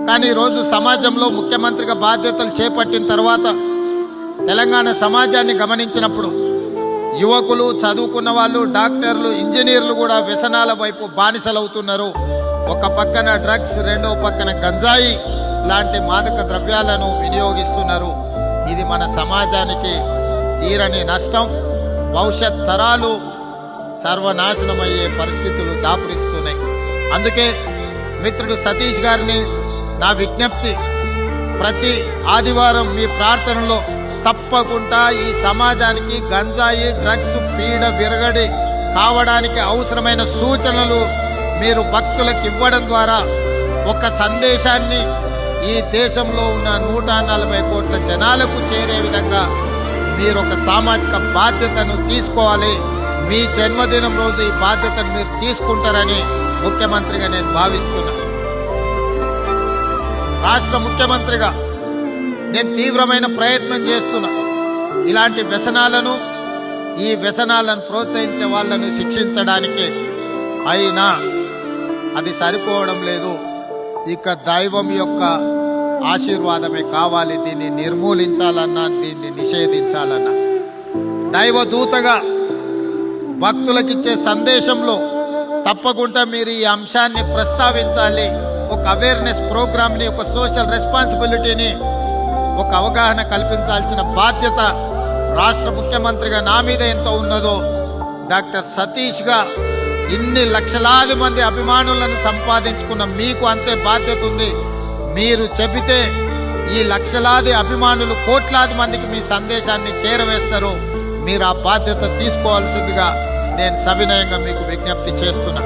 కానీ ఈరోజు సమాజంలో ముఖ్యమంత్రిగా బాధ్యతలు చేపట్టిన తర్వాత తెలంగాణ సమాజాన్ని గమనించినప్పుడు యువకులు, చదువుకున్న వాళ్ళు, డాక్టర్లు, ఇంజనీర్లు కూడా వ్యసనాల వైపు బానిసలవుతున్నారు. ఒక పక్కన డ్రగ్స్, రెండో పక్కన గంజాయి లాంటి మాదక ద్రవ్యాలను వినియోగిస్తున్నారు. ఇది మన సమాజానికి తీరని నష్టం. భవిష్యత్ తరాలు సర్వనాశనమయ్యే పరిస్థితులు దాపురిస్తున్నాయి. అందుకే మిత్రుడు సతీష్ గారిని నా విజ్ఞప్తి, ప్రతి ఆదివారం మీ ప్రార్థనలో తప్పకుండా ఈ సమాజానికి గంజాయి, డ్రగ్స్ పీడ విరగడి కావడానికి అవసరమైన సూచనలు మీరు భక్తులకు ఇవ్వడం ద్వారా ఒక సందేశాన్ని ఈ దేశంలో ఉన్న 140 కోట్ల జనాలకు చేరే విధంగా మీరు ఒక సామాజిక బాధ్యతను తీసుకోవాలి. మీ జన్మదినం రోజు ఈ బాధ్యతను మీరు తీసుకుంటారని ముఖ్యమంత్రిగా నేను భావిస్తున్నా. రాష్ట్ర ముఖ్యమంత్రిగా నేను తీవ్రమైన ప్రయత్నం చేస్తున్నా. ఇలాంటి వ్యసనాలను, ఈ వ్యసనాలను ప్రోత్సహించే వాళ్లను శిక్షించడానికి. అయినా అది సరిపోవడం లేదు. ఇక దైవం యొక్క ఆశీర్వాదమే కావాలి. దీన్ని నిర్మూలించాలన్నా, దీన్ని నిషేధించాలన్నా, దైవదూతగా భక్తులకిచ్చే సందేశంలో తప్పకుండా మీరు ఈ అంశాన్ని ప్రస్తావించాలి. ఒక అవేర్నెస్ ప్రోగ్రామ్ని, ఒక సోషల్ రెస్పాన్సిబిలిటీని, ఒక అవగాహన కల్పించాల్సిన బాధ్యత రాష్ట్ర ముఖ్యమంత్రిగా నా మీద ఎంత ఉన్నదో డాక్టర్ సతీష్ గా ఇన్ని లక్షలాది మంది అభిమానులను సంపాదించుకున్న మీకు అంతే బాధ్యత ఉంది. మీరు చెబితే ఈ లక్షలాది అభిమానులు కోట్లాది మందికి మీ సందేశాన్ని చేరవేస్తారు. మీరు ఆ బాధ్యత తీసుకోవాల్సిందిగా నేను సవినయంగా మీకు విజ్ఞప్తి చేస్తున్నా.